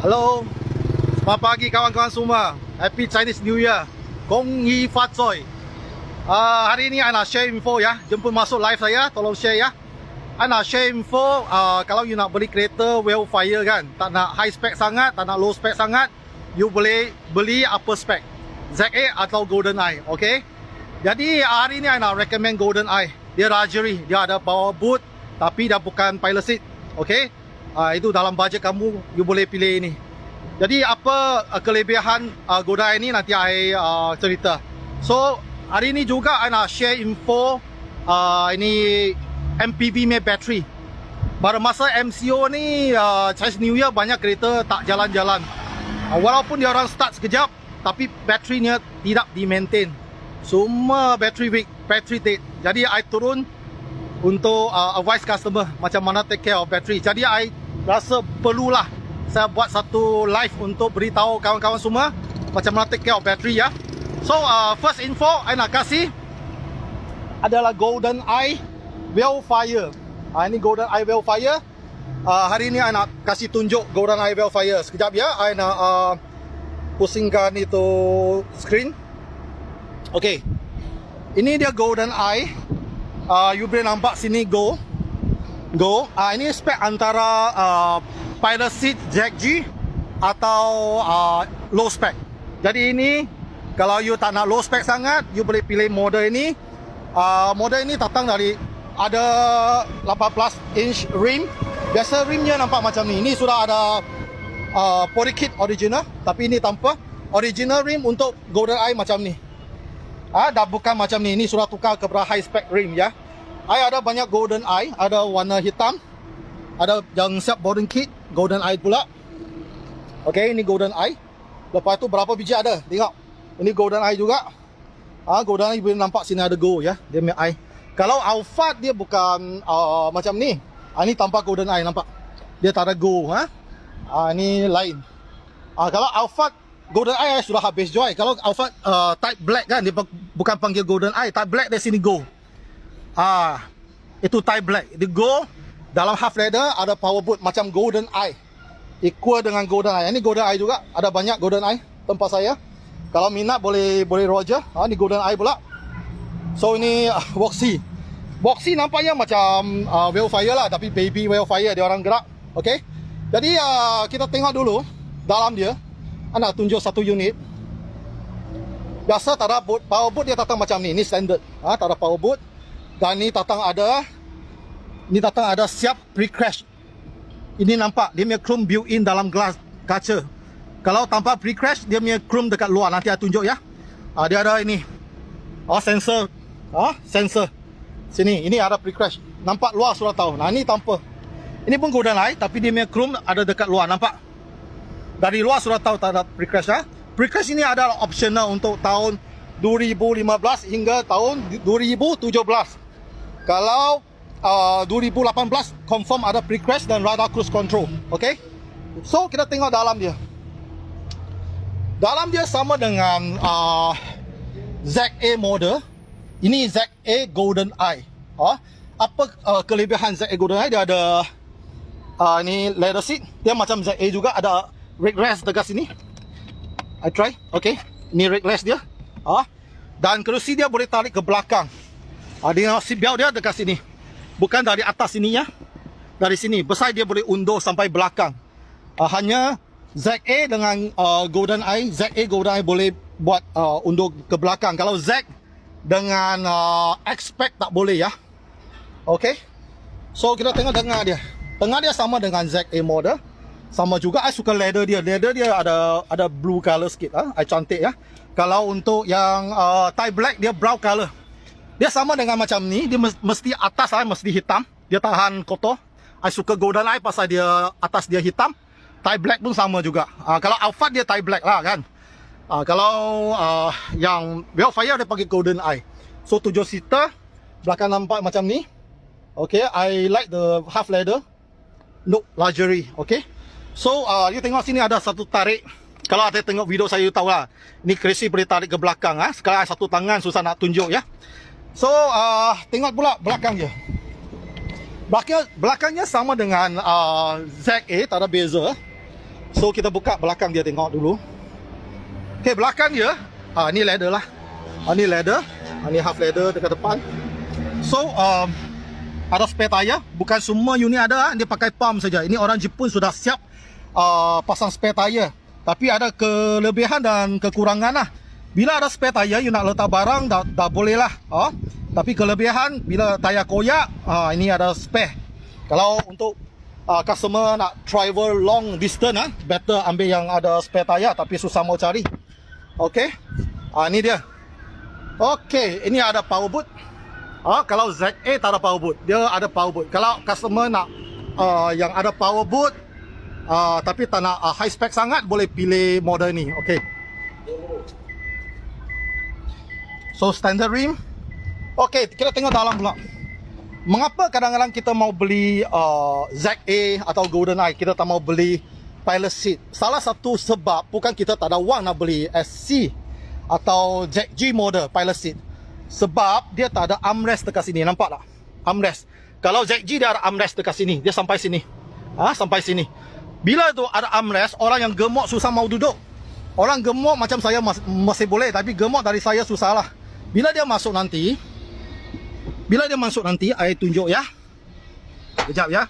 Hello, selamat pagi kawan-kawan semua. Happy Chinese New Year. Gong Yi Fat Choi. Hari ini saya nak share info ya. Jemput masuk live saya, tolong share ya. Saya nak share info kalau you nak beli kereta Wellfire kan, tak nak high spec sangat, tak nak low spec sangat, you boleh beli upper spec, ZA atau Golden Eye, okay? Jadi hari ini saya nak recommend Golden Eye. Dia luxury, dia ada power boot, tapi dia bukan pilot seat, okay? Itu dalam budget kamu, you boleh pilih ini. Jadi apa kelebihan Golden Eye ini nanti saya cerita. So hari ini juga saya nak share info ini MPV punya battery. Pada masa MCO ni Chinese New Year banyak kereta tak jalan-jalan. Walaupun dia orang start sekejap, tapi baterinya tidak di-maintain. Semua battery weak, battery dead. Jadi I turun untuk advise customer macam mana take care of battery. Jadi I rasa perlulah saya buat satu live untuk beritahu kawan-kawan semua macam mana take care of battery ya. So first info I nak kasih adalah Golden Eye Wellfire. Ini Golden Eye Wellfire. Hari ini I nak kasih tunjuk Golden Eye Wellfire. Sekejap ya, I nak pusingkan itu screen. Okay, ini dia Golden Eye. You boleh nampak sini Go. Ini spek antara pilot seat Jack G atau low spec. Jadi ini kalau you tak nak low spec sangat, you boleh pilih model ini. Model ini datang dari ada 18 inch rim. Biasa rimnya nampak macam ni. Ini sudah ada body kit original, tapi ini tanpa original rim untuk Golden Eye macam ni. Dah bukan macam ni. Ini sudah tukar kepada high spec rim ya. Ada banyak Golden Eye, ada warna hitam, ada yang siap boarding kit Golden Eye pula. Okay, ini Golden Eye. Lepas tu berapa biji ada? Tengok. Ini Golden Eye juga. Golden Eye boleh nampak sini ada Go ya. Dia punya eye. Kalau Alphard dia bukan macam ni. Ini tanpa Golden Eye nampak. Dia tak ada Go. Ini lain. Kalau Alphard Golden Eye sudah habis jual. Kalau Alphard Type Black kan, dia bukan panggil Golden Eye. Type Black dari sini Go. Itu Type Black. Dia Go. Dalam half leather ada power boot macam Golden Eye. Equal dengan Golden Eye. Ini Golden Eye juga. Ada banyak Golden Eye tempat saya. Kalau minat boleh Roger. Ini Golden Eye pula. So ini Voxy. Voxy nampaknya macam Wellfire lah, tapi baby Wellfire dia orang gerak. Okay. Jadi kita tengok dulu dalam dia. Nak tunjuk satu unit. Biasa tak ada boot. Power boot dia datang macam ni. Ini standard. Tak ada power boot. Dan ni datang ada siap pre-crash. Ini nampak dia punya chrome built-in dalam glass kaca. Kalau tanpa pre-crash dia punya chrome dekat luar. Nanti saya tunjuk ya. Dia ada ini. Sensor. Sensor. Sini, ini ada pre-crash. Nampak luar sudah tahu. Nah, ini tanpa. Ini pun Golden Eye, tapi dia punya chrome ada dekat luar. Nampak? Dari luar sudah tahu tak ada pre-crash ya. Pre-crash ini adalah optional untuk tahun 2015 hingga tahun 2017. Kalau 2018 confirm ada pre-crash dan radar cruise control. Okay. So kita tengok dalam dia. Dalam dia sama dengan ZA model. Ini ZA Golden Eye. Apa kelebihan ZA Golden Eye? Dia ada ini leather seat. Dia macam ZA juga, ada rig rest dekat sini. I try. Okay. Ini rig rest dia. Dan kerusi dia boleh tarik ke belakang. Dia seat belt dia dekat sini. Bukan dari atas sini ya. Dari sini. Besar dia boleh undur sampai belakang. Hanya ZA dengan Golden Eye. ZA Golden Eye boleh buat undur ke belakang. Kalau Z dengan X-Spec tak boleh ya. Okay. So kita tengok tengah dia. Tengah dia sama dengan ZA model. Sama juga. I suka leather dia. Leather dia ada blue color sikit. I cantik ya. Kalau untuk yang Type Black dia brown color. Dia sama dengan macam ni. Dia mesti atas mesti hitam. Dia tahan kotor. I suka Golden Eye pasal dia atas dia hitam. Type Black pun sama juga. Kalau Alphard dia Type Black lah kan. Kalau yang Wellfire dia pakai Golden Eye. So 7 seater. Belakang nampak macam ni. Okay. I like the half leather. Look luxury. Okay. So you tengok sini ada satu tarik. Kalau ada tengok video saya, you tahu lah. Ni keresi boleh tarik ke belakang. Sekarang satu tangan susah nak tunjuk ya. So tengok pula belakang dia. Belakangnya sama dengan ZA, tak ada beza. So So kita buka belakang dia, tengok dulu. Okay, belakang dia, ni leather lah. Ni leather, ni half leather dekat depan. So ada spare tayar. Bukan semua unit ada, dia pakai pump saja. Ini orang Jepun sudah siap pasang spare tayar. Tapi ada kelebihan dan kekurangan lah. Bila ada spare tayar, you nak letak barang dah boleh lah. Tapi kelebihan, bila tayar koyak, ini ada spare. Kalau untuk customer nak travel long distance, better ambil yang ada spare tayar, tapi susah mau cari. Okay, ini dia. Okay, ini ada power boot. Kalau ZA tak ada power boot, dia ada power boot. Kalau customer nak yang ada power boot, tapi tak nak high spec sangat, boleh pilih model ni. Okay. So standard rim. Okay, kita tengok dalam pula. Mengapa kadang-kadang kita mau beli ZA atau Golden Eye, kita tak mau beli pilot seat? Salah satu sebab bukan kita tak ada wang nak beli SC atau ZG model pilot seat. Sebab dia tak ada armrest dekat sini, nampak tak? Armrest. Kalau ZG dia ada armrest dekat sini, dia sampai sini. Sampai sini. Bila tu ada armrest, orang yang gemuk susah mau duduk. Orang gemuk macam saya masih boleh, tapi gemuk dari saya susah lah. Bila dia masuk nanti, saya tunjuk ya. Kejap ya.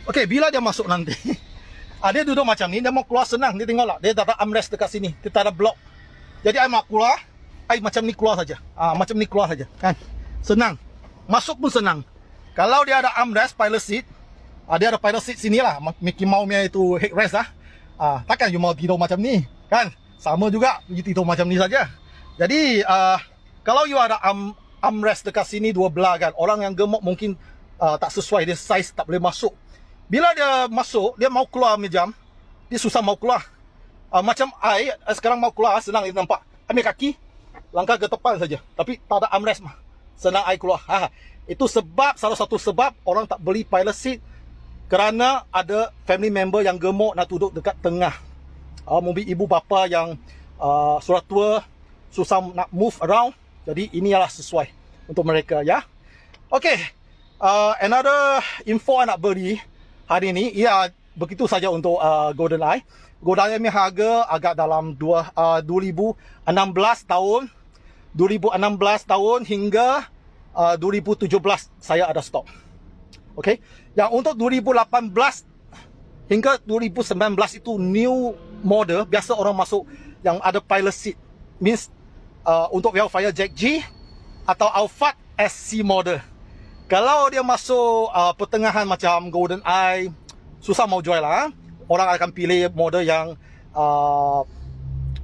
Okey, bila dia masuk nanti, dia duduk macam ni, dia mau keluar senang. Dia tengoklah, dia tak ada armrest dekat sini, dia tak ada block. Jadi saya nak keluar, saya macam ni keluar saja. Macam ni keluar saja, kan? Senang. Masuk pun senang. Kalau dia ada armrest pilot seat, dia ada pilot seat sini lah, Mickey Mouse itu headrest lah. Takkan you mau tidur macam ni, kan? Sama juga, you tidur macam ni saja. Jadi kalau you ada armrest dekat sini dua belah, kan, orang yang gemuk mungkin tak sesuai, dia size tak boleh masuk. Bila dia masuk, dia mau keluar jam, dia susah mau keluar. Macam I sekarang mau keluar, senang, dia nampak. Ambil kaki, langkah ke depan saja, tapi tak ada armrest mah, senang I keluar. Itu sebab, salah satu sebab orang tak beli pilot seat, kerana ada family member yang gemuk nak duduk dekat tengah. Mungkin ibu bapa yang surat tua, susah nak move around. Jadi ini adalah sesuai untuk mereka ya. Okay, another info nak beri hari ini, ya begitu saja untuk Golden Eye. Golden Eye ni harga agak dalam 2016 tahun, 2016 tahun hingga 2017 saya ada stok. Okay, yang untuk 2018 hingga 2019 itu new model, biasa orang masuk yang ada pilot seat, means untuk Vellfire Jack G atau Alphard SC model. Kalau dia masuk pertengahan macam Golden Eye, susah mau jual lah. Orang akan pilih model yang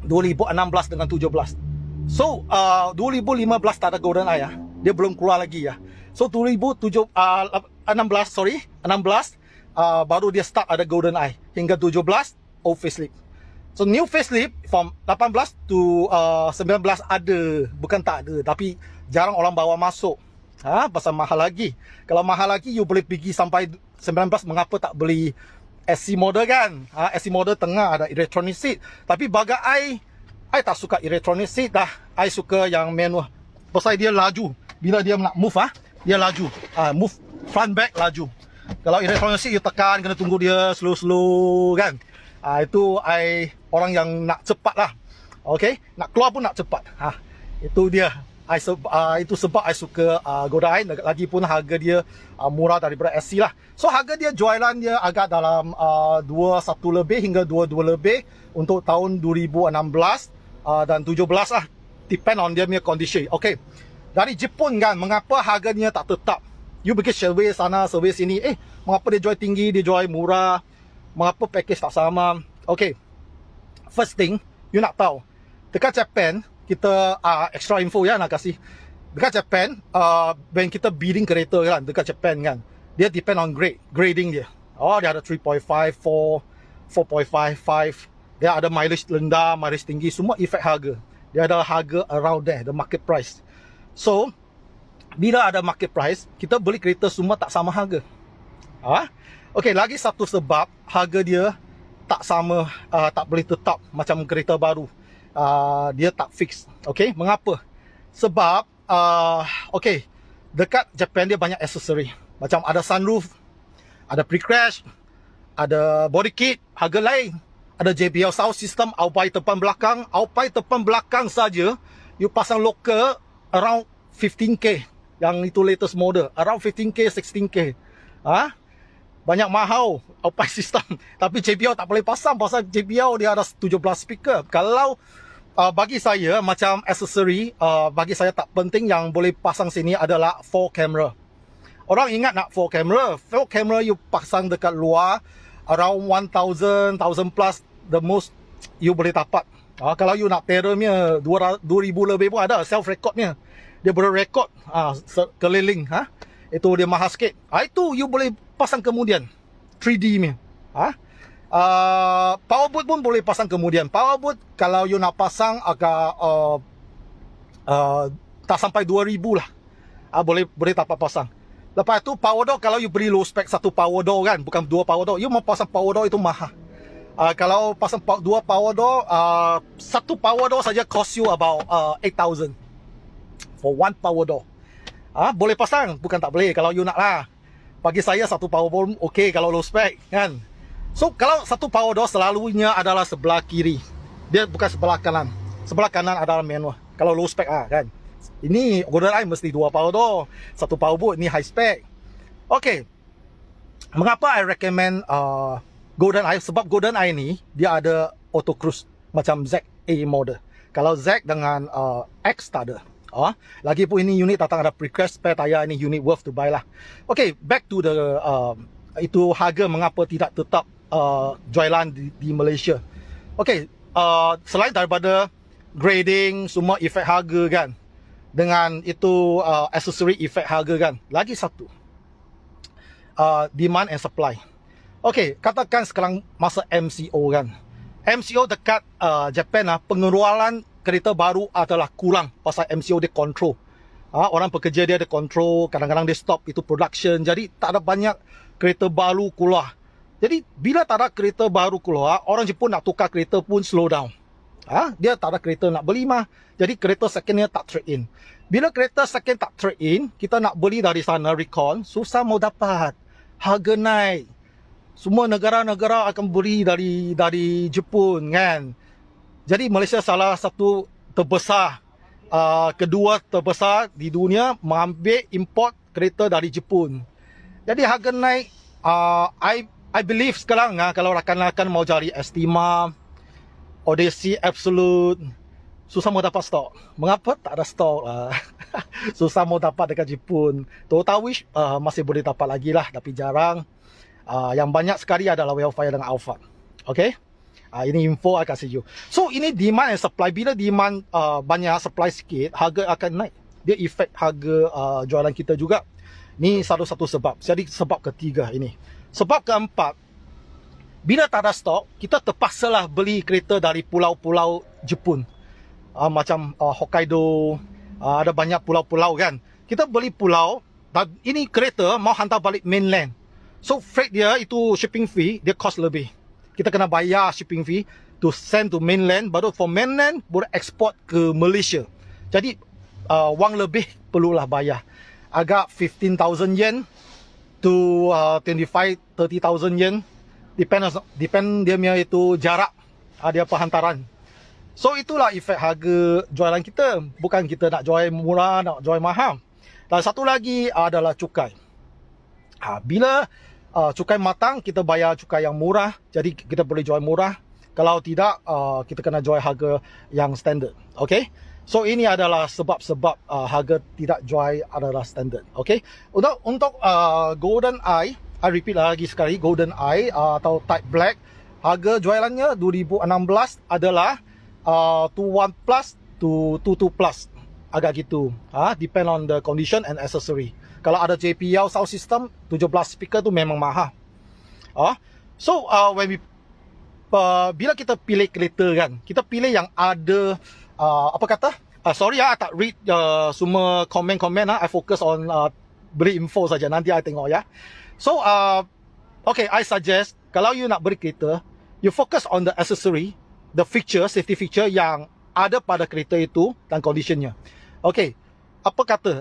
2016 dengan 17. So 2015 tak ada Golden Eye ya. Dia belum keluar lagi ya. So 2016 baru dia start ada Golden Eye hingga 17 old facelift. So new facelift from 18 to 19 ada, bukan tak ada, tapi jarang orang bawa masuk. Pasal mahal lagi. Kalau mahal lagi you boleh pergi sampai 19, mengapa tak beli SC model kan? SC model tengah ada electronic seat. Tapi bagi I tak suka electronic seat dah. I suka yang manual. Pasal dia laju. Bila dia nak move dia laju. Move front back laju. Kalau electronic seat you tekan, kena tunggu dia slow-slow kan. Itu orang yang nak cepat lah. Okay, nak keluar pun nak cepat. Itu dia. Itu sebab I suka Golden Eye. Lagipun harga dia murah daripada SC lah. So harga dia, jualan dia agak dalam 21 lebih hingga 22 lebih untuk tahun 2016 dan 17 lah. Depend on dia punya condition. Okay, dari Jepun kan, mengapa harganya tak tetap? You pergi survey sana, survey sini, mengapa dia jual tinggi, dia jual murah, mengapa package tak sama? Okay, first thing you nak tahu, dekat Japan kita extra info ya nak kasih. Dekat Japan, when kita bidding kereta kan, dekat Japan kan, dia depend on grading dia. Dia ada 3.5, 4, 4.5, 5. Dia ada mileage rendah, mileage tinggi, semua efek harga. Dia ada harga around there, the market price. So, bila ada market price, kita beli kereta semua tak sama harga. Okay, lagi satu sebab harga dia tak sama, tak boleh tetap macam kereta baru. Dia tak fix. Okay, mengapa? Sebab okay, dekat Japan dia banyak aksesori. Macam ada sunroof, ada pre-crash, ada body kit, harga lain. Ada JBL sound system, Aupai depan belakang. Aupai depan belakang saja, you pasang lokal around 15k. Yang itu latest model, around 15k, 16k. Banyak mahal Aupai system. Tapi JBL tak boleh pasang, pasal JBL dia ada 17 speaker. Kalau bagi saya, macam aksesori, bagi saya tak penting. Yang boleh pasang sini adalah 4 camera. Orang ingat nak 4 camera. 4 camera you pasang dekat luar, around 1,000 plus, the most you boleh dapat. Kalau you nak terrornya 2,000 lebih pun ada self recordnya. Dia boleh record keliling. Itu dia mahal sikit. Itu you boleh pasang kemudian 3D nya. Power boot pun boleh pasang kemudian. Power boot kalau you nak pasang agak tak sampai 2,000 lah. Boleh dapat pasang. Lepas tu power door, kalau you beri low spec satu power door kan, bukan dua power door, you mau pasang power door itu mahal. Kalau pasang dua power door, satu power door saja cost you about 8,000 for one power door. Boleh pasang, bukan tak boleh kalau you nak lah. Bagi saya satu power door okay kalau low spec kan. So kalau satu power door selalunya adalah sebelah kiri, dia bukan sebelah kanan. Sebelah kanan adalah manual. Kalau low spec kan. Ini GoldenEye mesti dua power door, satu power boot. Ini high spec. Okay, mengapa I recommend GoldenEye? Sebab GoldenEye ni dia ada auto cruise macam ZA model. Kalau Z dengan X tak ada. Lagipun ini unit datang ada pre-crash spare tayar. Ini unit worth to buy lah. Okay, back to the itu harga mengapa tidak tetap jualan di Malaysia. Okay, selain daripada grading, semua efek harga kan, dengan itu aksesori efek harga kan, lagi satu demand and supply. Okay, katakan sekarang masa MCO kan, MCO dekat Japan pengeluaran kereta baru adalah kurang pasal MCO dia control. Orang pekerja dia ada control, kadang-kadang dia stop itu production, jadi tak ada banyak kereta baru keluar. Jadi bila tak ada kereta baru keluar, orang Jepun nak tukar kereta pun slow down. Dia tak ada kereta nak beli mah. Jadi kereta secondnya tak trade in. Bila kereta second tak trade in, kita nak beli dari sana recon, susah mau dapat. Harga naik. Semua negara-negara akan beli dari Jepun kan. Jadi Malaysia salah satu terbesar, kedua terbesar di dunia mengambil import kereta dari Jepun. Jadi harga naik. I believe sekarang kalau rakan-rakan mau cari Estima, Odyssey Absolute, susah mau dapat stok. Mengapa tak ada stok? Susah mau dapat dekat Jepun. Toyota Wish masih boleh dapat lagi lah, tapi jarang. Yang banyak sekali adalah Wellfire dengan Alphard. Okay? Ini info I kasih you. So ini demand and supply. Bila demand banyak, supply sikit, harga akan naik. Dia efek harga jualan kita juga. Ini satu-satu sebab. Jadi sebab ketiga ini. Sebab keempat, bila tak ada stok, kita terpaksalah beli kereta dari pulau-pulau Jepun. Macam Hokkaido, ada banyak pulau-pulau kan. Kita beli pulau, dan ini kereta mau hantar balik mainland. So freight dia itu shipping fee, dia cost lebih. Kita kena bayar shipping fee to send to mainland, baru for mainland boleh export ke Malaysia. Jadi wang lebih perlulah bayar. Agak 15,000 yen to 25-30,000 yen. Depend dia punya itu jarak dia perhantaran. So itulah efek harga jualan kita. Bukan kita nak jual murah, nak jual mahal. Dan satu lagi adalah cukai. Bila cukai matang, kita bayar cukai yang murah. Jadi kita boleh jual murah. Kalau tidak, kita kena jual harga yang standard. Okay? So ini adalah sebab-sebab harga tidak jual adalah standard. Okay? Untuk GoldenEye, I repeat lagi sekali, GoldenEye atau Type Black, harga jualannya 2016 adalah 21 plus to 22 plus. Agak gitu. Depend on the condition and accessory. Kalau ada JBL sound system, 17 speaker tu memang mahal. So when we bila kita pilih kereta kan, kita pilih yang ada sorry I tak read semua komen-komen. I focus on beri info saja. Nanti I tengok ya. So okay, I suggest kalau you nak beli kereta, you focus on the accessory, the feature, safety feature yang ada pada kereta itu dan conditionnya. Okay, apa kata,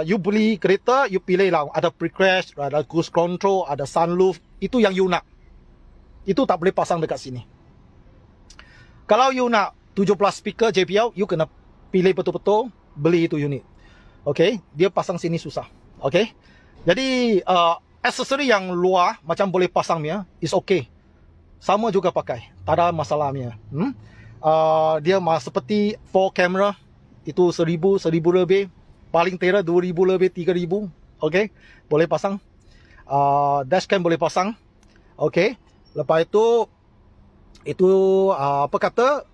you beli kereta, you pilih lah, ada pre-crash, ada cruise control, ada sunroof, itu yang you nak. Itu tak boleh pasang dekat sini. Kalau you nak 17 speaker JBL, you kena pilih betul-betul, beli itu unit. Okay, dia pasang sini susah. Okay, jadi aksesori yang luar macam boleh pasang dia, is okay. Sama juga pakai, tak ada masalahnya. Dia seperti 4 camera, itu 1000 lebih, paling terah 2000 lebih, 3000. Okay, boleh pasang. Dashcam boleh pasang. Okay, lepas itu apa kata,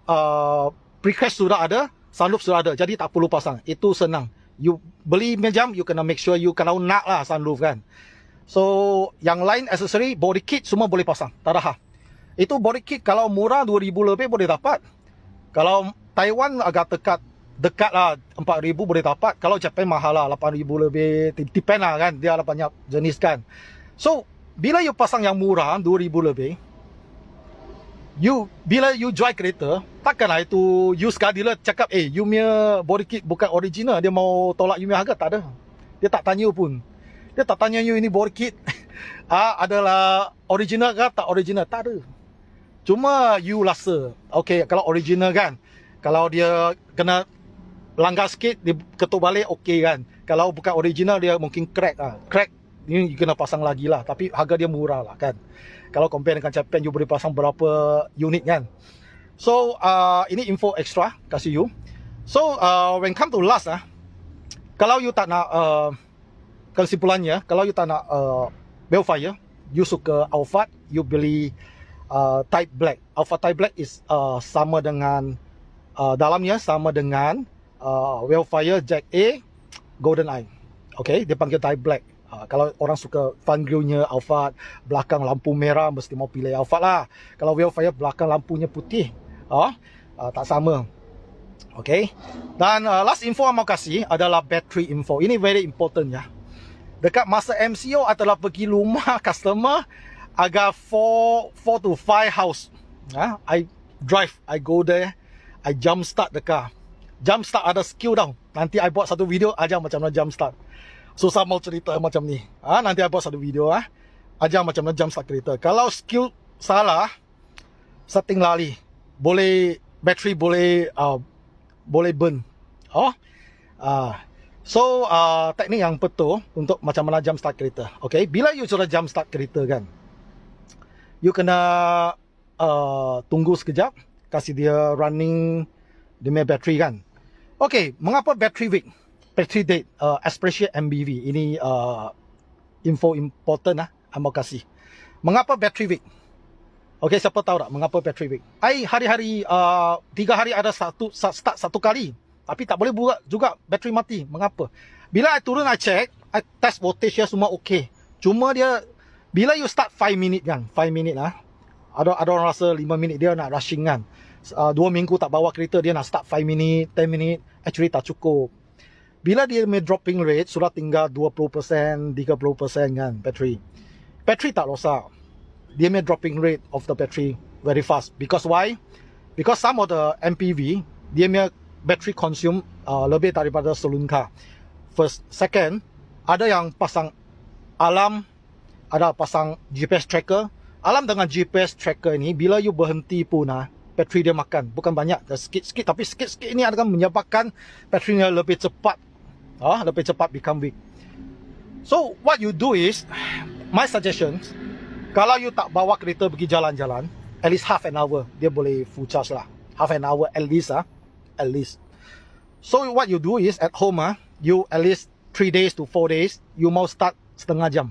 pre-crash sudah ada, sunroof sudah ada, jadi tak perlu pasang. Itu senang. You beli macam, you kena make sure you kalau nak lah sunroof kan. So yang lain aksesori, body kit semua boleh pasang, tak ada hal. Itu body kit kalau murah 2000 lebih boleh dapat. Kalau Taiwan agak dekat lah 4000 boleh dapat. Kalau Japan mahal lah 8000 lebih, depend lah kan, dia ada banyak jenis kan. So bila you pasang yang murah 2000 lebih, bila you jual kereta, takkanlah itu you sekali dealer cakap, you punya body kit bukan original, dia mau tolak you punya harga, tak ada. Dia tak tanya pun. Dia tak tanya you ini body kit adalah original ke tak original, tak ada. Cuma you rasa, okay, kalau original kan, kalau dia kena langgar sikit, dia ketuk balik, okay kan. Kalau bukan original, dia mungkin crack lah. Crack, you kena pasang lagi lah. Tapi harga dia murah lah kan. Kalau compare dengan Japan, you boleh pasang berapa unit kan. So ini info extra kasih you. So when come to last kalau you tak nak kesimpulannya, kalau you tak nak Balefire, you suka Alphard, you beli Type Black. Alphard Type Black is sama dengan dalamnya sama dengan Balefire Jack A Golden Eye. Okay, dia panggil Type Black. Kalau orang suka front grillnya Alphard, belakang lampu merah, mesti mau pilih Alphard lah. Kalau Balefire belakang lampunya putih, tak sama. Okay. Dan last info yang mau kasih adalah battery info. Ini very important ya. Dekat masa MCO adalah pergi rumah customer, agak 4 to 5 house. I drive, I go there, I jump start the car. Jump start ada skill tau. Nanti I buat satu video ajar macam mana jump start. Susah mau cerita macam ni. Nanti I buat satu video ajar macam mana jump start kereta. Kalau skill salah, setting lali. Boleh battery boleh burn. So teknik yang betul untuk macam mana jump start kereta. Okay, bila you sudah jump start kereta kan, you kena tunggu sekejap, kasih dia running dia punya battery kan. Okay, mengapa battery weak? Battery dead, especially MBV. Ini info important I mau kasih. Mengapa battery weak? Okay, siapa tahu tak mengapa battery weak? Hari-hari 3 hari ada start satu kali, tapi tak boleh buat juga battery mati. Mengapa? Bila I turun, I check, I test voltage dia semua okay. Cuma dia bila you start 5 minit kan, 5 minit ada orang rasa 5 minit dia nak rushing kan. 2 minggu tak bawa kereta, dia nak start 5 minit, 10 minit, actually tak cukup. Bila dia punya dropping rate sudah tinggal 20%, 30% kan battery. Battery tak rosak. Dia punya dropping rate of the battery very fast. Because why? Because some of the MPV, dia punya battery consume lebih daripada saloon car. First, second, ada yang pasang alarm, ada pasang GPS tracker. Alarm dengan GPS tracker ini, bila you berhenti pun battery dia makan. Bukan banyak, sikit-sikit, tapi sikit-sikit ini akan menyebabkan batterinya lebih cepat lebih cepat become weak. So what you do is, my suggestion, kalau you tak bawa kereta pergi jalan-jalan, at least half an hour dia boleh full charge lah. Half an hour at least at least. So what you do is at home you at least 3 days to 4 days, you mau start setengah jam.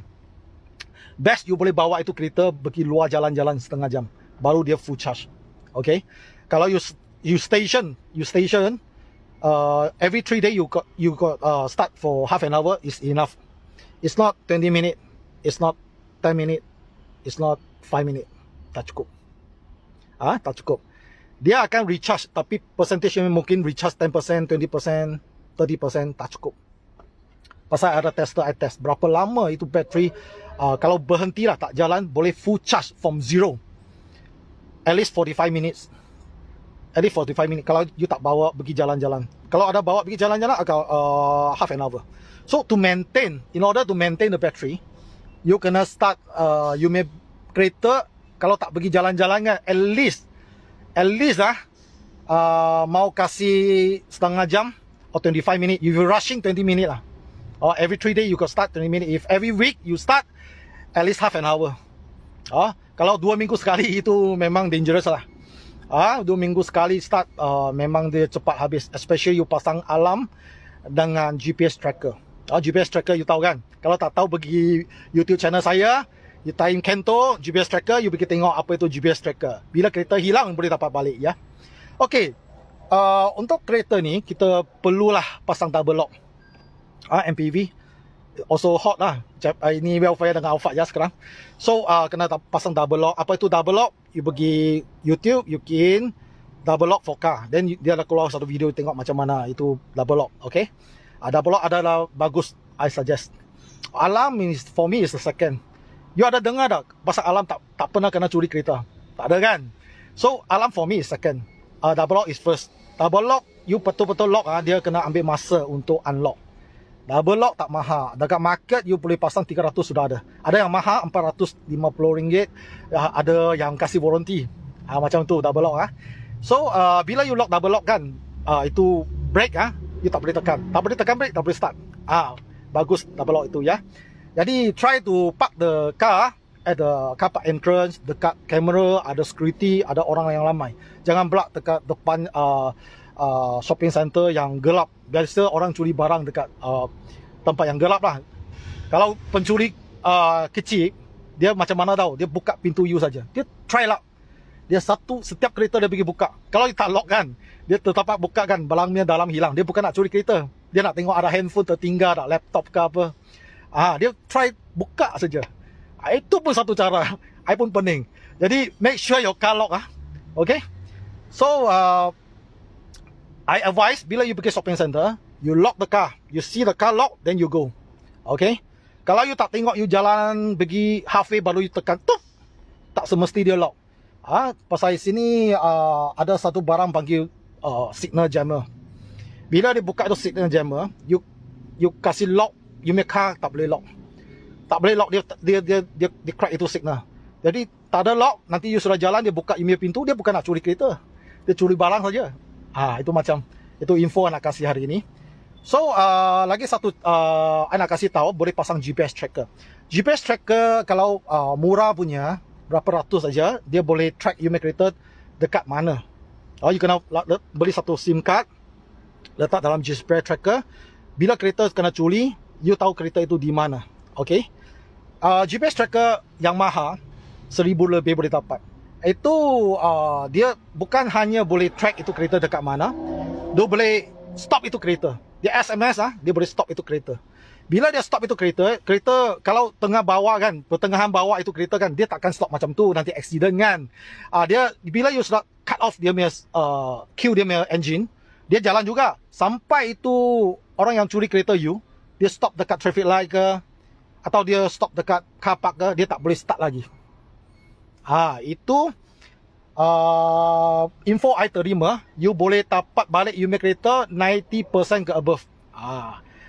Best you boleh bawa itu kereta pergi luar jalan-jalan setengah jam, baru dia full charge. Okay, kalau you station every 3 days you got start for half an hour is enough. It's not 20 minutes, it's not 10 minutes, it's not 5 minutes. Tak cukup. Tak cukup. Dia akan recharge, tapi percentage mungkin recharge 10%, 20%, 30%, tak cukup. Pasal ada tester, I test berapa lama itu battery. Kalau berhenti lah tak jalan, boleh full charge from zero. At least 45 minutes. at least 45 minit kalau you tak bawa pergi jalan-jalan. Kalau ada bawa pergi jalan-jalan agak half an hour. So to maintain, in order to maintain the battery, you kena start you may kereta kalau tak pergi jalan-jalan kan, at least mau kasih setengah jam or 25 minit. If you rushing 20 minit lah. Or every 3 days you can start 20 minit. If every week you start at least half an hour. Kalau 2 minggu sekali itu memang dangerous lah. 2 minggu sekali start memang dia cepat habis. Especially you pasang alarm dengan GPS tracker. GPS tracker you tahu kan? Kalau tak tahu pergi YouTube channel saya, you time Kento GPS tracker, you pergi tengok apa itu GPS tracker. Bila kereta hilang boleh dapat balik ya. Okey. Untuk kereta ni kita perlulah pasang double lock. MPV also hot lah. Ini welfare dengan Alphard ya sekarang. So kena pasang double lock. Apa itu double lock? You pergi YouTube, you key in double lock for car. Then dia ada keluar satu video tengok macam mana itu double lock. Okay. Double lock adalah bagus, I suggest. Alarm is, for me is the second. You ada dengar tak pasal alarm tak pernah kena curi kereta? Tak ada kan? So alarm for me is second. Double lock is first. Double lock you betul-betul lock dia kena ambil masa untuk unlock. Double lock tak mahal. Dekat market you boleh pasang 300 sudah ada. Ada yang mahal RM450. Ada yang kasih warranty. Macam tu double lock. So bila you lock double lock kan, itu brake you tak boleh tekan. Tak boleh tekan brake, tak boleh start. Bagus double lock itu ya. Jadi try to park the car at the car park entrance, dekat kamera, ada security, ada orang yang ramai. Jangan pula dekat depan shopping center yang gelap. Biasa orang curi barang dekat tempat yang gelap lah. Kalau pencuri kecil, dia macam mana tahu? Dia buka pintu you saja. Dia try lock. Dia setiap kereta dia pergi buka. Kalau dia tak lock kan, dia tetap buka kan, barangnya dalam hilang. Dia bukan nak curi kereta. Dia nak tengok ada handphone tertinggal tak, laptop ke apa. Dia try buka saja. Itu pun satu cara. I pun pening. Jadi make sure your car lock. Okay. So I advise bila you pergi shopping center, you lock the car. You see the car lock, then you go. Okay. Kalau you tak tengok, you jalan pergi halfway baru you tekan, tak semesti dia lock. Pasal sini ada satu barang panggil signal jammer. Bila dia buka itu signal jammer, you kasih lock, you make car tak boleh lock. Tak boleh lock, dia crack itu signal. Jadi tak ada lock, nanti you sudah jalan, dia buka you punya pintu, dia bukan nak curi kereta. Dia curi barang saja. Itu macam, itu info nak kasih hari ini. So lagi satu nak kasih tahu, boleh pasang GPS tracker. GPS tracker kalau murah punya, berapa ratus saja, dia boleh track you punya kereta dekat mana. You kena beli satu SIM card, letak dalam GPS tracker. Bila kereta kena curi, you tahu kereta itu di mana. Okay. GPS tracker yang mahal, 1000 lebih boleh dapat. Itu dia bukan hanya boleh track itu kereta dekat mana, dia boleh stop itu kereta. Dia SMS dia boleh stop itu kereta. Bila dia stop itu kereta kalau tengah bawa kan, pertengahan bawa itu kereta kan, dia takkan stop macam tu, nanti accident kan. Dia bila you sudah cut off dia punya kill dia punya engine, dia jalan juga sampai itu orang yang curi kereta you, dia stop dekat traffic light ke, atau dia stop dekat car park ke, dia tak boleh start lagi. Itu info I terima, you boleh dapat balik you punya kereta 90% ke above.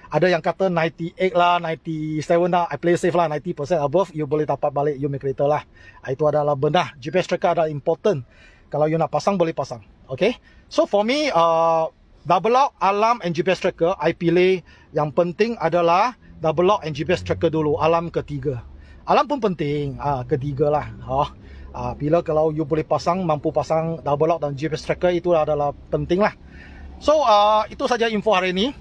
Ada yang kata 98 lah, 97 lah, I play safe lah, 90% above you boleh dapat balik you punya kereta lah. Itu adalah benar. GPS tracker adalah important. Kalau you nak pasang, boleh pasang. Okay. So for me, double lock, alarm and GPS tracker, I pilih yang penting adalah double lock and GPS tracker dulu. Alarm ketiga. Alarm pun penting, ketiga lah. Bila kalau you boleh pasang, mampu pasang double lock dan GPS tracker, itu adalah penting lah. So itu saja info hari ini.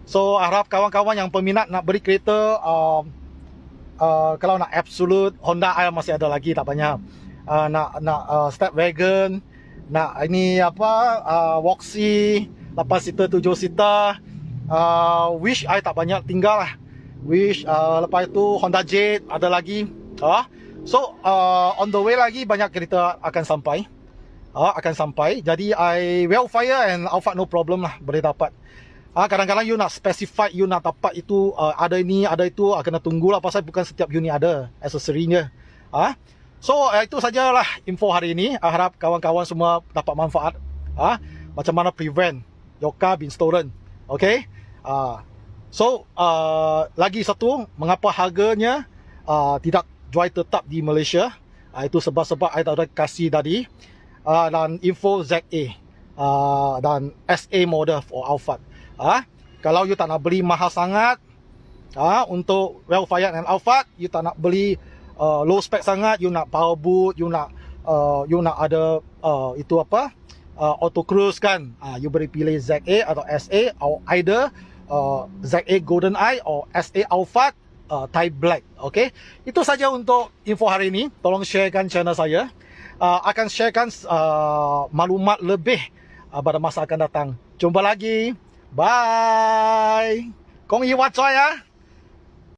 So harap kawan-kawan yang peminat nak beli kereta, kalau nak Absolute, Honda I masih ada lagi, tak banyak. Nak Stepwagon, nak ini apa, Voxy 8 seater 7 seater, Wish I tak banyak tinggal lah. Wish, lepas itu Honda Jet ada lagi. So on the way lagi banyak kereta akan sampai. Jadi I Wellfire and Alphard no problem lah, boleh dapat. Kadang-kadang you nak specify, you nak dapat itu, ada ini, ada itu, kena tunggulah pasal bukan setiap unit ada aksesorinya. So itu sajalah info hari ini. Harap kawan-kawan semua dapat manfaat. Macam mana prevent your car being stolen. Okay. Lagi satu, mengapa harganya tidak jual tetap di Malaysia, itu sebab I dah kasih tadi, dan info ZA dan SA model for Alphard. Kalau you tak nak beli mahal sangat, untuk Well-Fired and Alphard, you tak nak beli low spec sangat, you nak power boot, you nak ada itu apa, auto cruise kan, you boleh pilih ZA atau SA, or either ZA Golden Eye or SA Alphard Type Black. Okay, itu saja untuk info hari ini. Tolong sharekan channel saya, akan sharekan maklumat lebih pada masa akan datang. Jumpa lagi, bye. Kong Yi Wat Choi ya.